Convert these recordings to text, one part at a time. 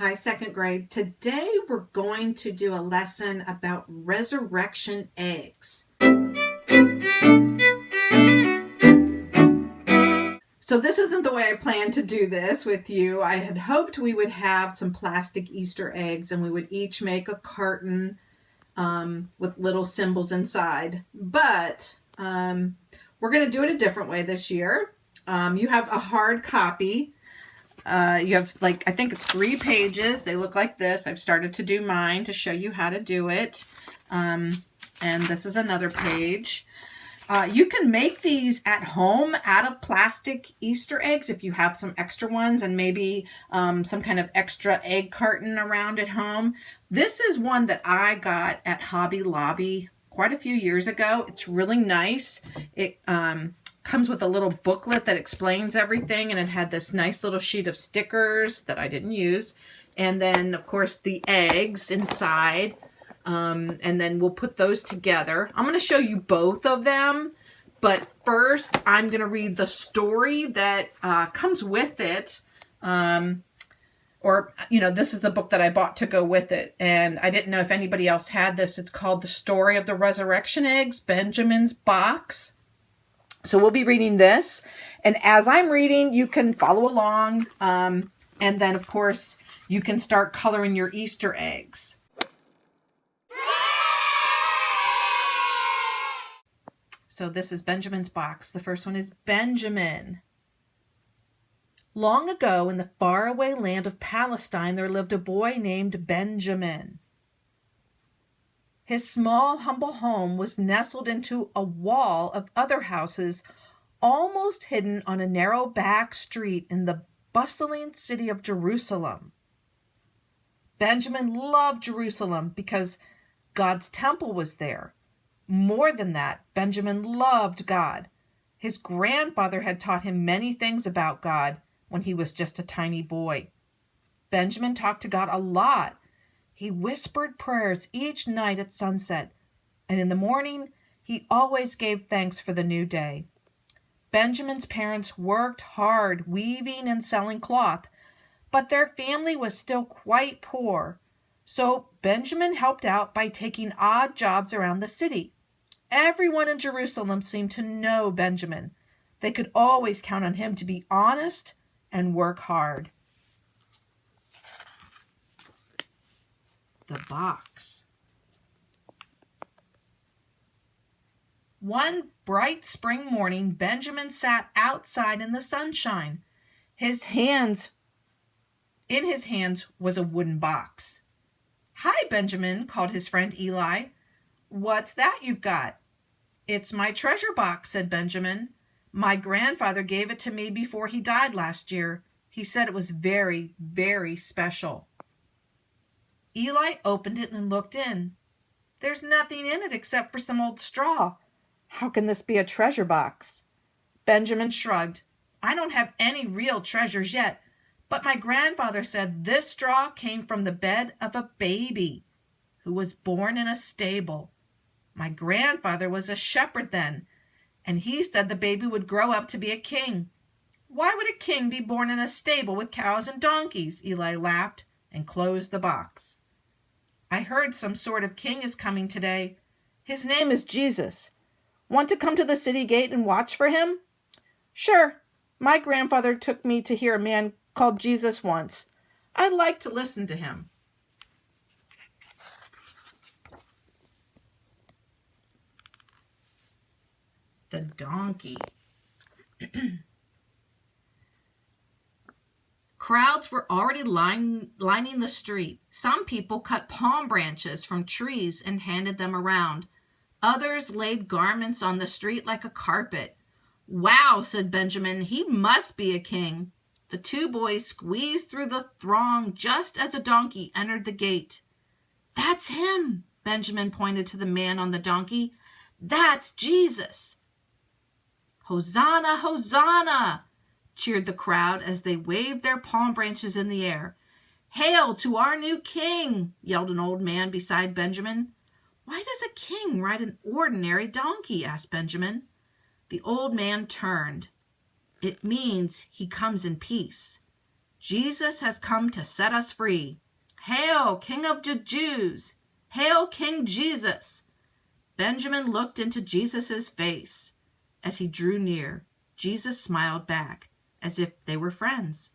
Hi, second grade. Today we're going to do a lesson about resurrection eggs. So this isn't the way I planned to do this with you. I had hoped we would have some plastic Easter eggs and we would each make a carton with little symbols inside. But we're going to do it a different way this year. You have a hard copy. You have I think it's 3 pages. They look like this. I've started to do mine to show you how to do it. And this is another page. You can make these at home out of plastic Easter eggs if you have some extra ones and maybe some kind of extra egg carton around at home. This is one that I got at Hobby Lobby quite a few years ago. It's really nice. It comes with a little booklet that explains everything, and it had this nice little sheet of stickers that I didn't use, and then of course the eggs inside, and then we'll put those together. I'm going to show you both of them, but first I'm going to read the story that comes with it, or this is the book that I bought to go with it, and I didn't know if anybody else had this. It's called The Story of the Resurrection Eggs, Benjamin's Box. So we'll be reading this, and as I'm reading, you can follow along, and then, of course, you can start coloring your Easter eggs. So this is Benjamin's box. The first one is Benjamin. Long ago, in the faraway land of Palestine, there lived a boy named Benjamin. His small, humble home was nestled into a wall of other houses, almost hidden on a narrow back street in the bustling city of Jerusalem. Benjamin loved Jerusalem because God's temple was there. More than that, Benjamin loved God. His grandfather had taught him many things about God when he was just a tiny boy. Benjamin talked to God a lot. He whispered prayers each night at sunset, and in the morning, he always gave thanks for the new day. Benjamin's parents worked hard weaving and selling cloth, but their family was still quite poor. So Benjamin helped out by taking odd jobs around the city. Everyone in Jerusalem seemed to know Benjamin. They could always count on him to be honest and work hard. The box. One bright spring morning, Benjamin sat outside in the sunshine. In his hands was a wooden box. "Hi, Benjamin," called his friend Eli. "What's that you've got?" "It's my treasure box," said Benjamin. "My grandfather gave it to me before he died last year. He said it was very, very special." Eli opened it and looked in. "There's nothing in it except for some old straw. How can this be a treasure box?" Benjamin shrugged. "I don't have any real treasures yet, but my grandfather said this straw came from the bed of a baby who was born in a stable. My grandfather was a shepherd then, and he said the baby would grow up to be a king. Why would a king be born in a stable with cows and donkeys?" Eli laughed and closed the box. "I heard some sort of king is coming today. His name is Jesus. Want to come to the city gate and watch for him?" "Sure. My grandfather took me to hear a man called Jesus once. I'd like to listen to him." The donkey. Crowds were already lining the street. Some people cut palm branches from trees and handed them around. Others laid garments on the street like a carpet. "Wow," said Benjamin, "he must be a king." The 2 boys squeezed through the throng just as a donkey entered the gate. "That's him," Benjamin pointed to the man on the donkey. "That's Jesus." "Hosanna, Hosanna," cheered the crowd as they waved their palm branches in the air. "Hail to our new king," yelled an old man beside Benjamin. "Why does a king ride an ordinary donkey?" asked Benjamin. The old man turned. "It means he comes in peace." Jesus has come to set us free. Hail, King of the Jews! Hail, King Jesus! Benjamin looked into Jesus' face. As he drew near, Jesus smiled back, as if they were friends.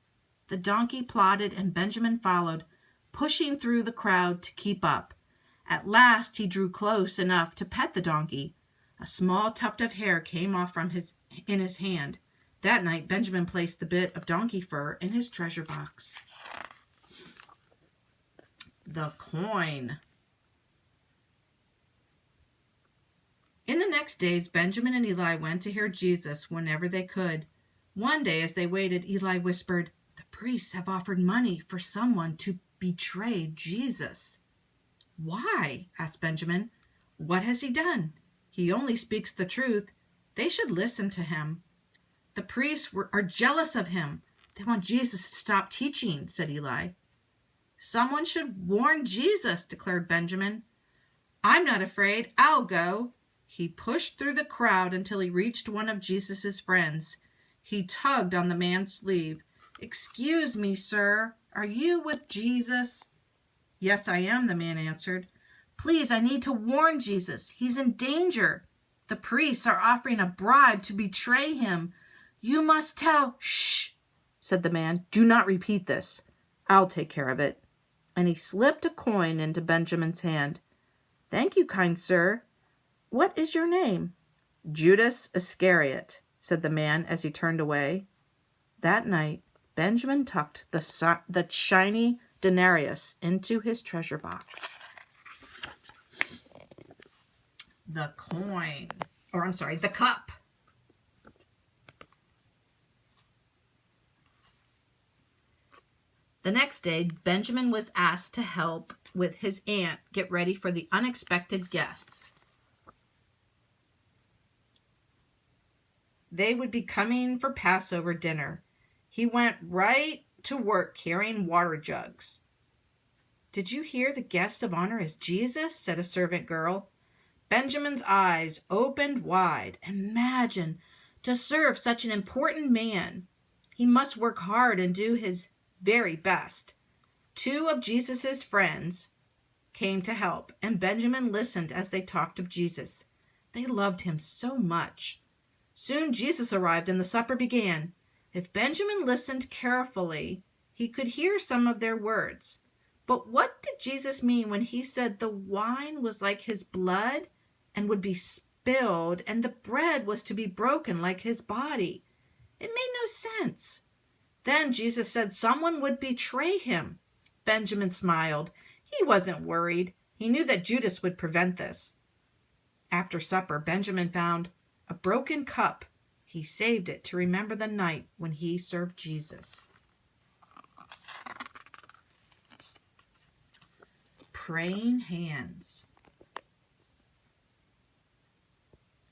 The donkey plodded and Benjamin followed, pushing through the crowd to keep up. At last he drew close enough to pet the donkey. A small tuft of hair came off in his hand. That night, Benjamin placed the bit of donkey fur in his treasure box. The coin. In the next days, Benjamin and Eli went to hear Jesus whenever they could. One day, as they waited, Eli whispered, "The priests have offered money for someone to betray Jesus." "Why?" asked Benjamin. "What has he done? He only speaks the truth. They should listen to him." "The priests are jealous of him. They want Jesus to stop teaching," said Eli. "Someone should warn Jesus," declared Benjamin. "I'm not afraid. I'll go." He pushed through the crowd until he reached one of Jesus' friends. He tugged on the man's sleeve. "Excuse me, sir. Are you with Jesus?" "Yes, I am," the man answered. "Please, I need to warn Jesus. He's in danger. The priests are offering a bribe to betray him. You must tell—" "Shh," said the man. "Do not repeat this. I'll take care of it." And he slipped a coin into Benjamin's hand. "Thank you, kind sir. What is your name?" "Judas Iscariot," said the man as he turned away. That night, Benjamin tucked the shiny denarius into his treasure box. The cup. The next day, Benjamin was asked to help with his aunt get ready for the unexpected guests. They would be coming for Passover dinner. He went right to work carrying water jugs. "Did you hear the guest of honor is Jesus?" said a servant girl. Benjamin's eyes opened wide. Imagine, to serve such an important man. He must work hard and do his very best. Two of Jesus' friends came to help, and Benjamin listened as they talked of Jesus. They loved him so much. Soon Jesus arrived and the supper began. If Benjamin listened carefully, he could hear some of their words. But what did Jesus mean when he said the wine was like his blood and would be spilled, and the bread was to be broken like his body? It made no sense. Then Jesus said someone would betray him. Benjamin smiled. He wasn't worried. He knew that Judas would prevent this. After supper, Benjamin found a broken cup. He saved it to remember the night when he served Jesus. Praying hands.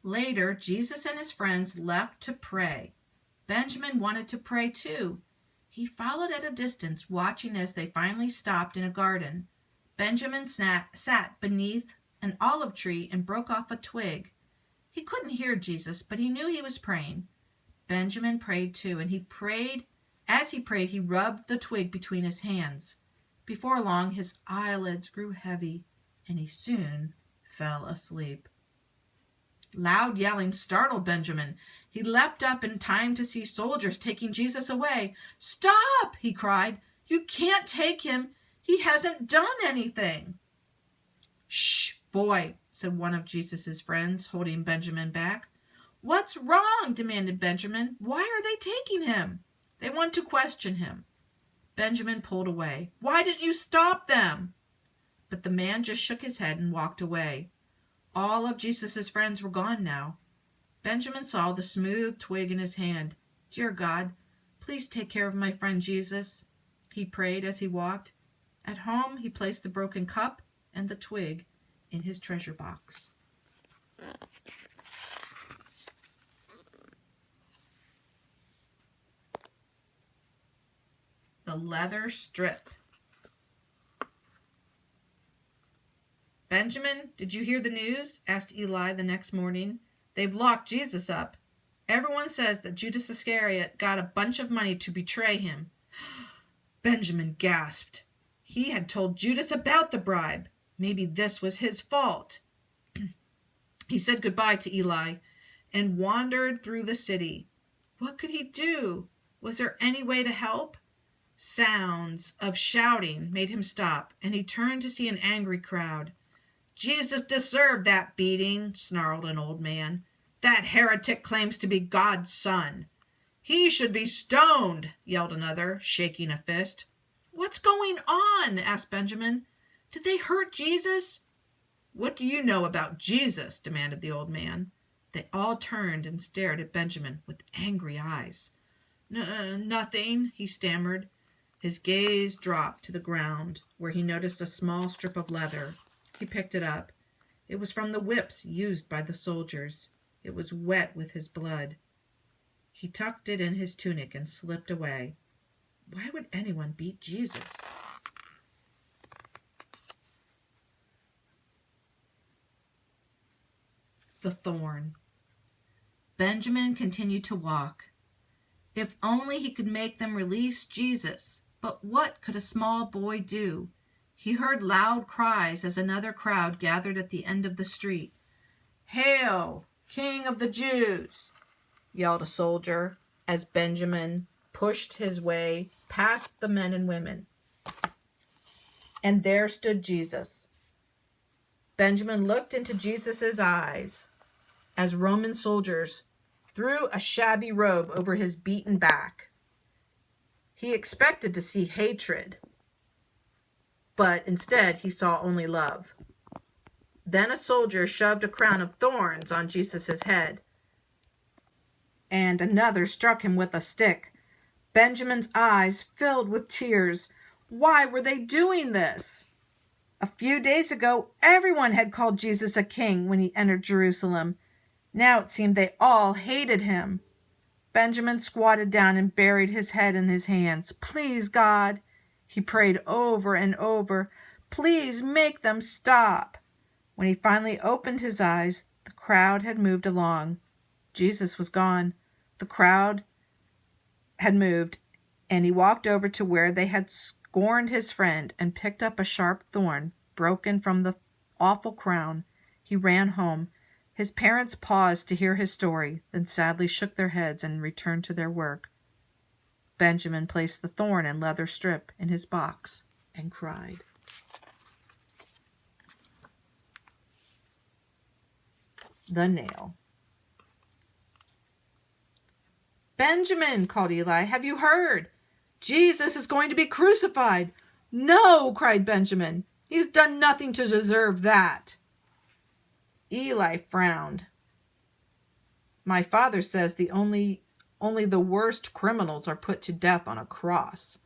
Later, Jesus and his friends left to pray. Benjamin wanted to pray too. He followed at a distance, watching as they finally stopped in a garden. Benjamin sat beneath an olive tree and broke off a twig. He couldn't hear Jesus, but he knew he was praying. Benjamin prayed too, and as he prayed, he rubbed the twig between his hands. Before long, his eyelids grew heavy, and he soon fell asleep. Loud yelling startled Benjamin. He leapt up in time to see soldiers taking Jesus away. "Stop!" he cried. "You can't take him. He hasn't done anything." "Shh, boy," said one of Jesus' friends, holding Benjamin back. "What's wrong?" demanded Benjamin. "Why are they taking him?" "They want to question him." Benjamin pulled away. "Why didn't you stop them?" But the man just shook his head and walked away. All of Jesus' friends were gone now. Benjamin saw the smooth twig in his hand. "Dear God, please take care of my friend Jesus," he prayed as he walked. At home, he placed the broken cup and the twig in his treasure box. The leather strip. "Benjamin, did you hear the news?" asked Eli the next morning. "They've locked Jesus up. Everyone says that Judas Iscariot got a bunch of money to betray him." Benjamin gasped. He had told Judas about the bribe. Maybe this was his fault. He said goodbye to Eli and wandered through the city. What could he do? Was there any way to help? Sounds of shouting made him stop, and he turned to see an angry crowd. Jesus deserved that beating, snarled an old man. That heretic claims to be God's son. He should be stoned, yelled another, shaking a fist. What's going on? Asked Benjamin. Did they hurt Jesus? What do you know about Jesus? Demanded the old man. They all turned and stared at Benjamin with angry eyes. Nothing, he stammered. His gaze dropped to the ground, where he noticed a small strip of leather. He picked it up. It was from the whips used by the soldiers. It was wet with his blood. He tucked it in his tunic and slipped away. Why would anyone beat Jesus? The thorn. Benjamin continued to walk. If only he could make them release Jesus. But what could a small boy do? He heard loud cries as another crowd gathered at the end of the street. Hail, King of the Jews! Yelled a soldier as Benjamin pushed his way past the men and women. And there stood Jesus. Benjamin looked into Jesus' eyes as Roman soldiers threw a shabby robe over his beaten back. He expected to see hatred, but instead he saw only love. Then a soldier shoved a crown of thorns on Jesus' head, and another struck him with a stick. Benjamin's eyes filled with tears. Why were they doing this? A few days ago, everyone had called Jesus a king when he entered Jerusalem. Now it seemed they all hated him. Benjamin squatted down and buried his head in his hands. Please, God, he prayed over and over, please make them stop. When he finally opened his eyes, the crowd had moved along. Jesus was gone. The crowd had moved, and he walked over to where they had scorned his friend and picked up a sharp thorn, broken from the awful crown. He ran home. His parents paused to hear his story, then sadly shook their heads and returned to their work. Benjamin placed the thorn and leather strip in his box and cried. The nail. Benjamin, called Eli, have you heard? Jesus is going to be crucified. No, cried Benjamin. He's done nothing to deserve that. Eli frowned. My father says only the worst criminals are put to death on a cross.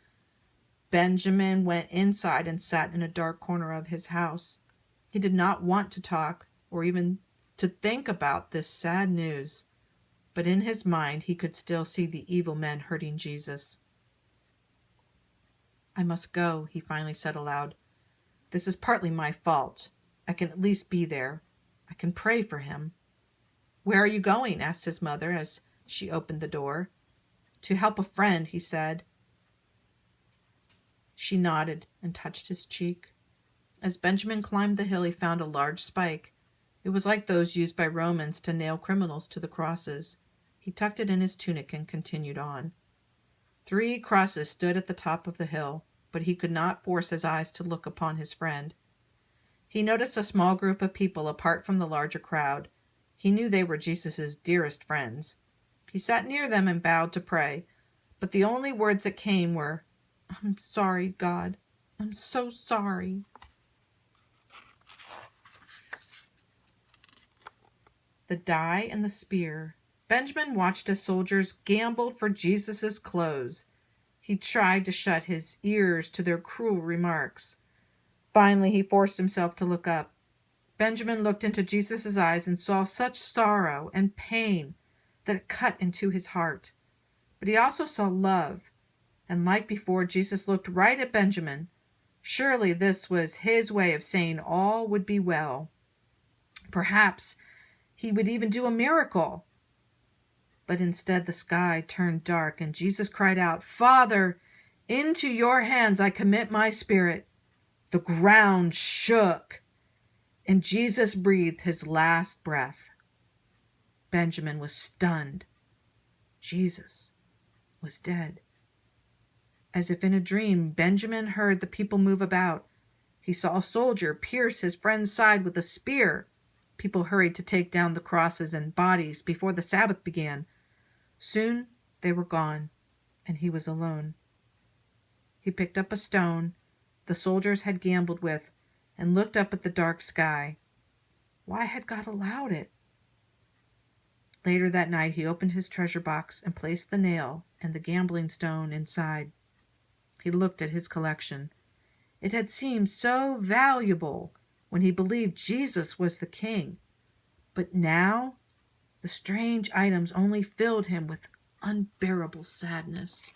Benjamin went inside and sat in a dark corner of his house. He did not want to talk or even to think about this sad news, but in his mind he could still see the evil men hurting Jesus. I must go, he finally said aloud. This is partly my fault. I can at least be there. I can pray for him. Where are you going? Asked his mother as she opened the door. To help a friend, he said. She nodded and touched his cheek. As Benjamin climbed the hill, he found a large spike. It was like those used by Romans to nail criminals to the crosses. He tucked it in his tunic and continued on. 3 crosses stood at the top of the hill, but he could not force his eyes to look upon his friend. He noticed a small group of people apart from the larger crowd. He knew they were Jesus' dearest friends. He sat near them and bowed to pray, but the only words that came were, I'm sorry, God. I'm so sorry. The die and the spear. Benjamin watched as soldiers gambled for Jesus' clothes. He tried to shut his ears to their cruel remarks. Finally, he forced himself to look up. Benjamin looked into Jesus' eyes and saw such sorrow and pain that it cut into his heart. But he also saw love, and like before, Jesus looked right at Benjamin. Surely this was his way of saying all would be well. Perhaps he would even do a miracle. But instead the sky turned dark, and Jesus cried out, Father, Into your hands I commit my spirit. The ground shook, and Jesus breathed his last breath. Benjamin was stunned. Jesus was dead. As if in a dream, Benjamin heard the people move about. He saw a soldier pierce his friend's side with a spear. People hurried to take down the crosses and bodies before the Sabbath began. Soon they were gone, and he was alone. He picked up a stone the soldiers had gambled with and looked up at the dark sky. Why had God allowed it? Later that night he opened his treasure box and placed the nail and the gambling stone inside. He looked at his collection. It had seemed so valuable when he believed Jesus was the king. But now the strange items only filled him with unbearable sadness.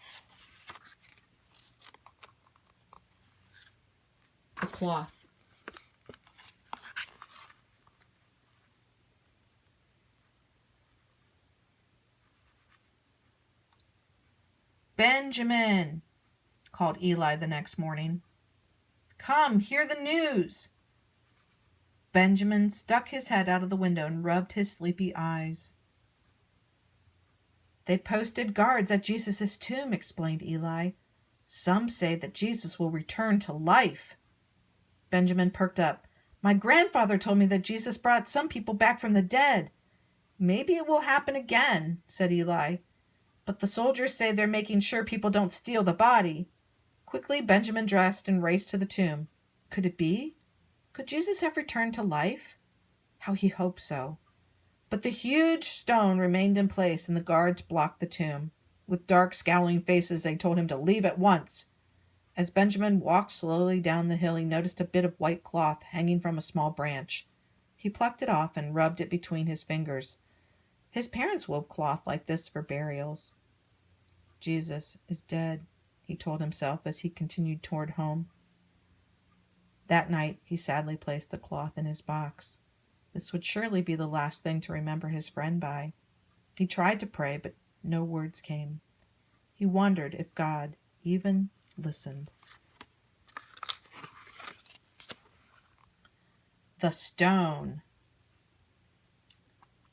The cloth. Benjamin, called Eli the next morning. Come, hear the news. Benjamin stuck his head out of the window and rubbed his sleepy eyes. They posted guards at Jesus' tomb, explained Eli. Some say that Jesus will return to life. Benjamin perked up. My grandfather told me that Jesus brought some people back from the dead. Maybe it will happen again, said Eli. But the soldiers say they're making sure people don't steal the body. Quickly, Benjamin dressed and raced to the tomb. Could it be? Could Jesus have returned to life? How he hoped so. But the huge stone remained in place, and the guards blocked the tomb. With dark, scowling faces, they told him to leave at once. As Benjamin walked slowly down the hill, he noticed a bit of white cloth hanging from a small branch. He plucked it off and rubbed it between his fingers. His parents wove cloth like this for burials. Jesus is dead, he told himself as he continued toward home. That night, he sadly placed the cloth in his box. This would surely be the last thing to remember his friend by. He tried to pray, but no words came. He wondered if God even listened. The stone.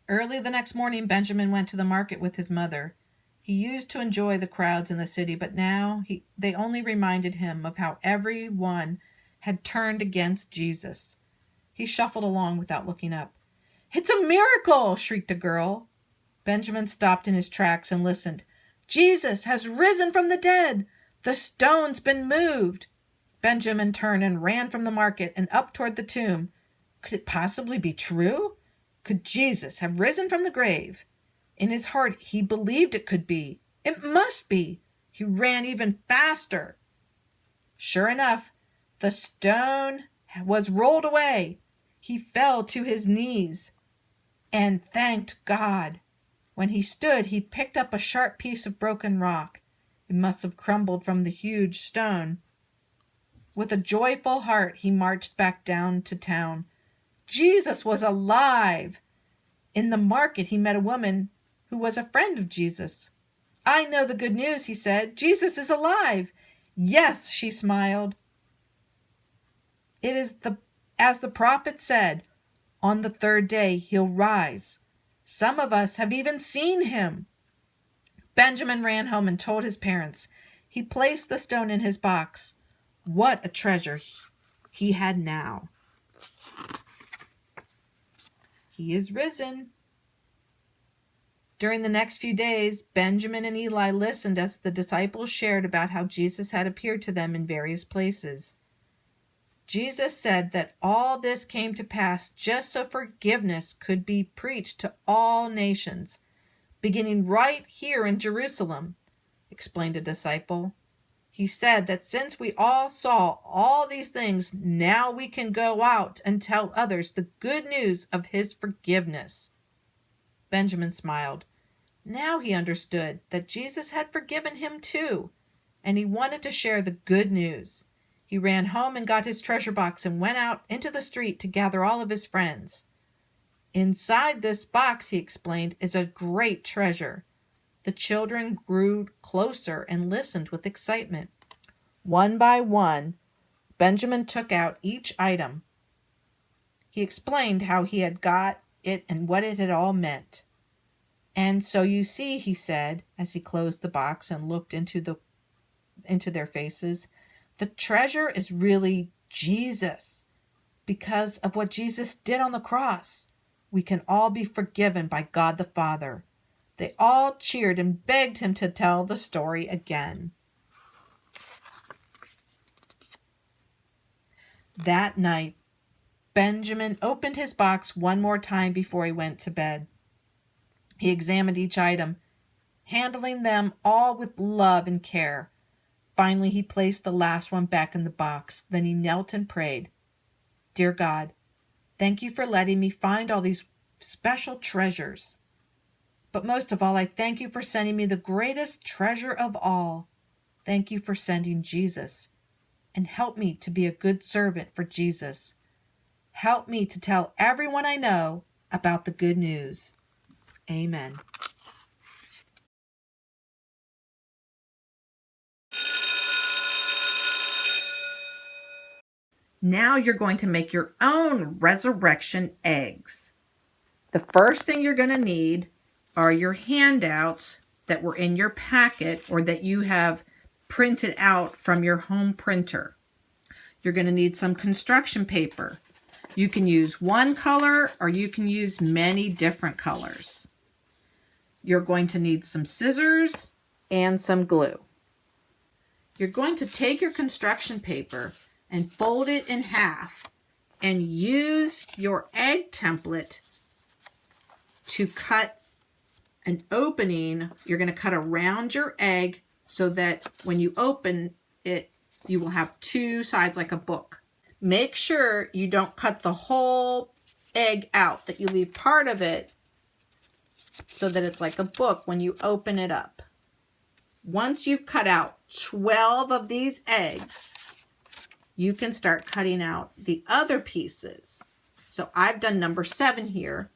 Early the next morning, Benjamin went to the market with his mother. He used to enjoy the crowds in the city, but now they only reminded him of how everyone had turned against Jesus. He shuffled along without looking up. It's a miracle! Shrieked a girl. Benjamin stopped in his tracks and listened. Jesus has risen from the dead! The stone's been moved! Benjamin turned and ran from the market and up toward the tomb. Could it possibly be true? Could Jesus have risen from the grave? In his heart, he believed it could be. It must be. He ran even faster. Sure enough, the stone was rolled away. He fell to his knees and thanked God. When he stood, he picked up a sharp piece of broken rock. It must have crumbled from the huge stone. With a joyful heart, he marched back down to town. Jesus was alive. In the market, he met a woman who was a friend of Jesus. I know the good news, he said. Jesus is alive. Yes, she smiled. It is as the prophet said, on the third day he'll rise. Some of us have even seen him. Benjamin ran home and told his parents. He placed the stone in his box. What a treasure he had now. He is risen. During the next few days, Benjamin and Eli listened as the disciples shared about how Jesus had appeared to them in various places. Jesus said that all this came to pass just so forgiveness could be preached to all nations, beginning right here in Jerusalem, explained a disciple. He said that since we all saw all these things, now we can go out and tell others the good news of his forgiveness. Benjamin smiled. Now he understood that Jesus had forgiven him too, and he wanted to share the good news. He ran home and got his treasure box and went out into the street to gather all of his friends. Inside this box, he explained, is a great treasure. The children grew closer and listened with excitement. One by one, Benjamin took out each item. He explained how he had got it and what it had all meant. "And so you see," he said, as he closed the box and looked into their faces, "the treasure is really Jesus. Because of what Jesus did on the cross, we can all be forgiven by God the Father." They all cheered and begged him to tell the story again. That night, Benjamin opened his box one more time before he went to bed. He examined each item, handling them all with love and care. Finally, he placed the last one back in the box. Then he knelt and prayed. "Dear God, thank you for letting me find all these special treasures. But most of all, I thank you for sending me the greatest treasure of all. Thank you for sending Jesus. And help me to be a good servant for Jesus. Help me to tell everyone I know about the good news. Amen." Now you're going to make your own resurrection eggs. The first thing you're going to need are your handouts that were in your packet or that you have printed out from your home printer. You're going to need some construction paper. You can use one color or you can use many different colors. You're going to need some scissors and some glue. You're going to take your construction paper and fold it in half and use your egg template to cut an opening. You're going to cut around your egg so that when you open it, you will have two sides like a book. Make sure you don't cut the whole egg out, that you leave part of it so that it's like a book when you open it up. Once you've cut out 12 of these eggs, you can start cutting out the other pieces. So I've done number 7 here.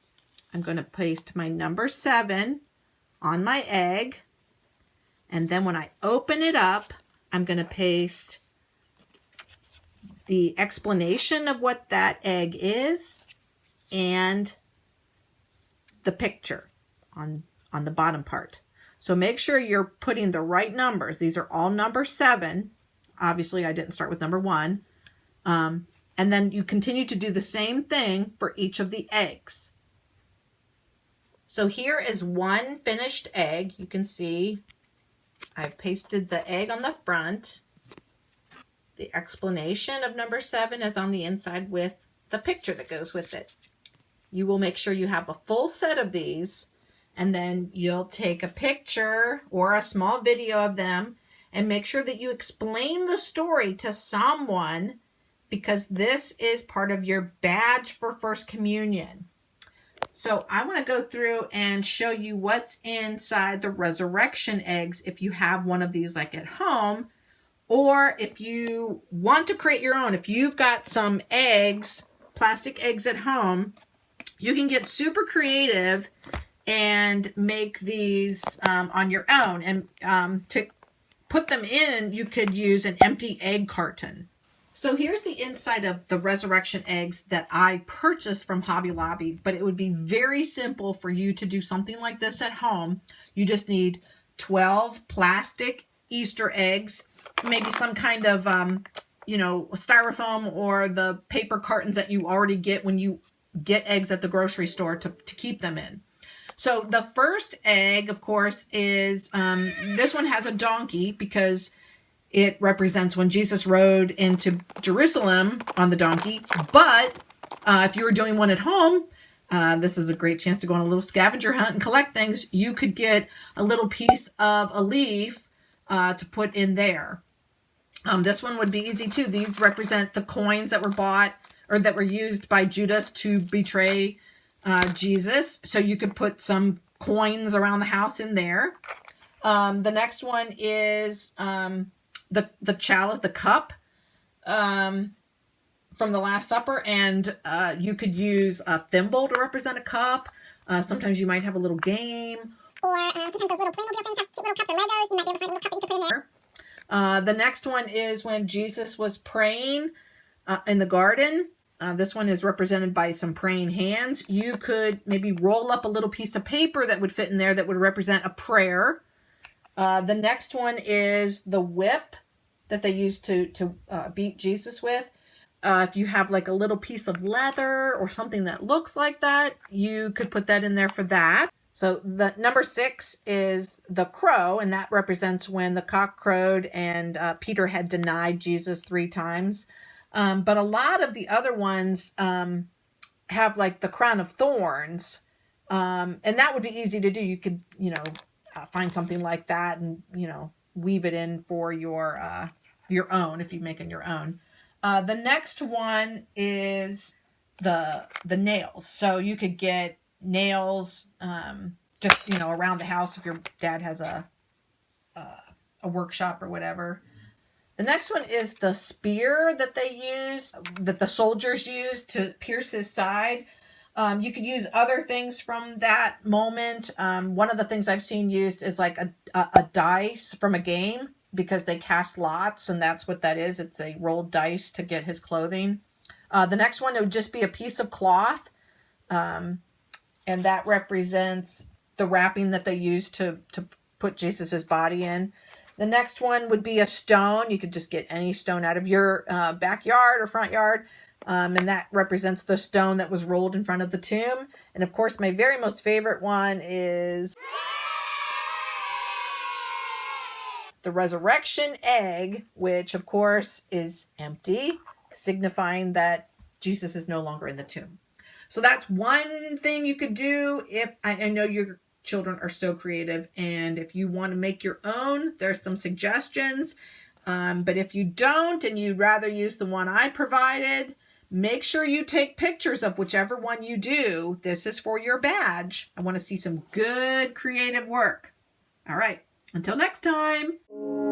I'm going to paste my number 7 on my egg. And then when I open it up, I'm going to paste the explanation of what that egg is and the picture on the bottom part. So make sure you're putting the right numbers. These are all number 7. Obviously, I didn't start with number 1. And then you continue to do the same thing for each of the eggs. So here is one finished egg. You can see I've pasted the egg on the front. The explanation of number 7 is on the inside with the picture that goes with it. You will make sure you have a full set of these, and then you'll take a picture or a small video of them and make sure that you explain the story to someone, because this is part of your badge for First Communion. So I want to go through and show you what's inside the resurrection eggs if you have one of these like at home, or if you want to create your own. If you've got some eggs, plastic eggs at home, you can get super creative and make these on your own. And to put them in, you could use an empty egg carton. So here's the inside of the resurrection eggs that I purchased from Hobby Lobby, but it would be very simple for you to do something like this at home. You just need 12 plastic Easter eggs, maybe some kind of, styrofoam or the paper cartons that you already get when you get eggs at the grocery store to keep them in. So the first egg, of course, is, this one has a donkey because it represents when Jesus rode into Jerusalem on the donkey. But if you were doing one at home, this is a great chance to go on a little scavenger hunt and collect things. You could get a little piece of a leaf to put in there. This one would be easy too. These represent the coins that were bought or that were used by Judas to betray Jesus. So you could put some coins around the house in there. The next one is the chalice, the cup from the Last Supper, and you could use a thimble to represent a cup. Sometimes you might have a little game, or sometimes those little Playmobil things have cute little cups or Legos. You might be able to find a little cup that you could put in there. The next one is when Jesus was praying in the garden. This one is represented by some praying hands. You could maybe roll up a little piece of paper that would fit in there that would represent a prayer. The next one is the whip that they used to beat Jesus with. If you have like a little piece of leather or something that looks like that, you could put that in there for that. So the number 6 is the crow, and that represents when the cock crowed and Peter had denied Jesus 3 times. But a lot of the other ones have like the crown of thorns, and that would be easy to do. You could, find something like that and, weave it in for your own if you're making your own. The next one is the nails. So you could get nails just, around the house if your dad has a workshop or whatever. The next one is the spear that the soldiers used to pierce his side. You could use other things from that moment. One of the things I've seen used is like a dice from a game, because they cast lots, and that's what that is. It's a rolled dice to get his clothing. The next one, it would just be a piece of cloth, and that represents the wrapping that they used to put Jesus's body in. The next one would be a stone. You could just get any stone out of your backyard or front yard. And that represents the stone that was rolled in front of the tomb. And of course, my very most favorite one is the resurrection egg, which of course is empty, signifying that Jesus is no longer in the tomb. So that's one thing you could do. If I know your children are so creative, and if you want to make your own, there's some suggestions. But if you don't and you'd rather use the one I provided, make sure you take pictures of whichever one you do. This is for your badge. I want to see some good creative work. All right, until next time.